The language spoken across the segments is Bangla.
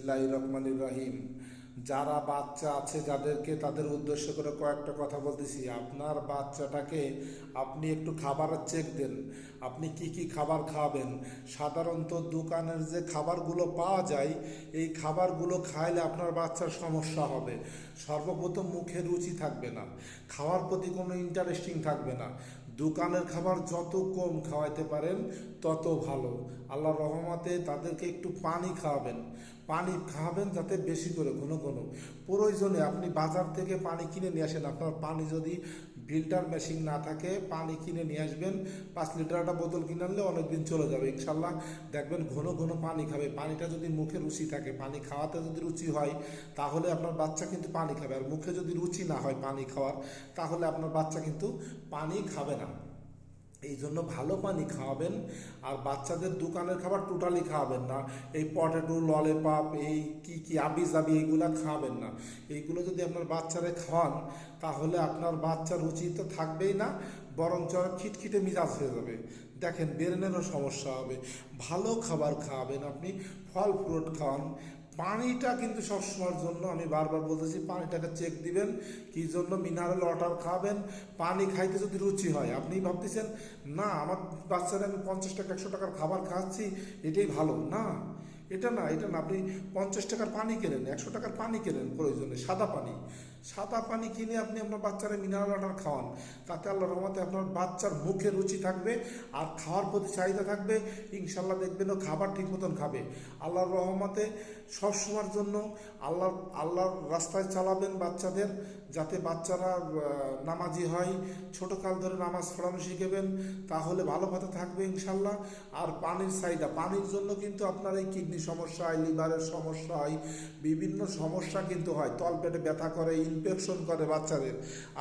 বিসমিল্লাহির রহমানির রহিম। যারা বাচ্চা আছে যাদেরকে, তাদের উদ্দেশ্য করে কয়েকটা কথা বলতেছি। আপনার বাচ্চাটাকে আপনি একটু খাবারের চেক দেন, আপনি কি কি খাবার খাওয়াবেন। সাধারণত দোকানের যে খাবারগুলো পাওয়া যায়, এই খাবারগুলো খাইলে আপনার বাচ্চার সমস্যা হবে। সর্বপ্রথম মুখে রুচি থাকবে না, খাওয়ার প্রতি কোনো ইন্টারেস্টিং থাকবে না। দোকানের খাবার যত কম খাওয়াইতে পারেন তত ভালো। আল্লাহর রহমতে তাদেরকে একটু পানি খাওয়াবেন, পানি খাওয়াবেন যাতে বেশি করে ঘন ঘন। প্রয়োজনে আপনি বাজার থেকে পানি কিনে নিয়ে আসেন। আপনার পানি যদি ফিল্টার মেশিন না থাকে, পানি কিনে নিয়ে আসবেন। 5 লিটার একটা বোতল কিনে আনলে অনেকদিন চলে যাবে ইনশাল্লাহ। দেখবেন ঘন ঘন পানি খাবে। পানিটা যদি মুখে রুচি থাকে, পানি খাওয়াতে যদি রুচি হয়, তাহলে আপনার বাচ্চা কিন্তু পানি খাবে। আর মুখে যদি রুচি না হয় পানি খাওয়ার, তাহলে আপনার বাচ্চা কিন্তু পানি খাবে না। এই জন্য ভালো পানি খাওয়াবেন। আর বাচ্চাদের দোকানের খাবার টোটালি খাওয়াবেন না। এই পটেটো, ললিপপ, এই কি কি আবি জাবি এইগুলো খাওয়াবেন না। এইগুলো যদি আপনার বাচ্চারে খাওয়ান, তাহলে আপনার বাচ্চার রুচি তো থাকবেই না, বরঞ্চ খিটখিটে মিজাজ হয়ে যাবে। দেখেন ব্রেনেরও সমস্যা হবে। ভালো খাবার খাওয়াবেন আপনি, ফল ফ্রুট খাওয়ান। পানিটা কিন্তু সবসময়ের জন্য, আমি বারবার বলতেছি, পানিটাকে চেক দিবেন। কি জন্য? মিনারেল ওয়াটার খাবেন। পানি খাইতে যদি রুচি হয়, আপনি ভাবতেছেন না আমার বাচ্চারা আমি 50 টাকা 100 টাকার খাবার খাচ্ছি, এটাই ভালো না। এটা না আপনি 50 টাকার পানি কেনেন, 100 টাকার পানি কেনেন, প্রয়োজনে সাদা পানি কিনে আপনি আপনার বাচ্চারা মিনারেল ওয়াটার খাওয়ান। তাতে আল্লাহর রহমতে আপনার বাচ্চার মুখে রুচি থাকবে আর খাওয়ার প্রতি চাহিদা থাকবে। ইনশাল্লাহ দেখবেন ও খাবার ঠিক মতন খাবে। আল্লাহর রহমতে সবসময়ের জন্য আল্লাহর রাস্তায় চালাবেন বাচ্চাদের, যাতে বাচ্চারা নামাজি হয়। ছোটোকাল ধরে নামাজ পড়ানো শিখেবেন, তাহলে ভালো পথে থাকবে ইনশাল্লাহ। আর পানির চাহিদা, পানির জন্য কিন্তু আপনার এই কিডনি সমস্যা হয়, লিভারের সমস্যা হয়, বিভিন্ন সমস্যা কিন্তু হয়। তলপেটে ব্যথা করে, ইনফেকশন করে বাচ্চাদের।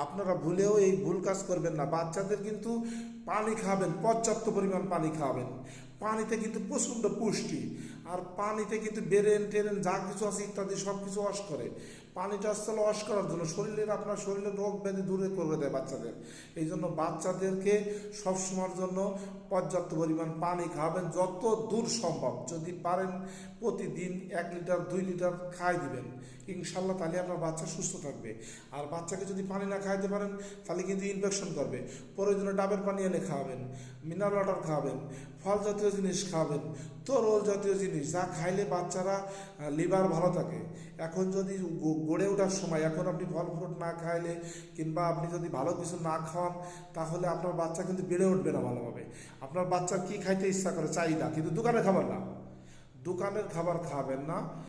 আপনারা ভুলেও এই ভুল কাজ করবেন না। বাচ্চাদের কিন্তু পানি খাবেন, পর্যাপ্ত পরিমাণ পানি খাবেন। পানিতে কিন্তু প্রচণ্ড পুষ্টি। আর পানিতে কিন্তু বেরেন টেরেন যা কিছু আছে ইত্যাদি সব কিছু ওয়াশ করে। পানিটা আসলে ওয়াশ করার জন্য আপনার শরীরের রোগ ব্যাধি দূরে করে দেয় বাচ্চাদের। এই জন্য বাচ্চাদেরকে সবসময়ের জন্য পর্যাপ্ত পরিমাণ পানি খাবেন, যত দূর সম্ভব। যদি পারেন প্রতিদিন 1 লিটার 2 লিটার খাই দিবেন ইনশাল্লাহ, তাহলে আপনার বাচ্চা সুস্থ থাকবে। আর বাচ্চাকে যদি পানি না খাইতে পারেন, তাহলে কিন্তু ইনফেকশন করবে। প্রয়োজনে ডাবের পানি এনে খাওয়াবেন, মিনারেল ওয়াটার খাওয়াবেন, ফল জাতীয় জিনিস খাবেন, তরল জাতীয় জিনিস যা খাইলে বাচ্চারা লিভার ভালো থাকে। এখন যদি গড়ে ওঠার সময়, এখন আপনি ফল ফ্রুট না খাইলে, কিংবা আপনি যদি ভালো কিছু না খাওয়ান, তাহলে আপনার বাচ্চা কিন্তু বেড়ে উঠবে না ভালোভাবে। আপনার বাচ্চা কি খাইতে ইচ্ছা করে, চাহিদা, কিন্তু দোকানের খাবার না। দোকানের খাবার খাবেন না।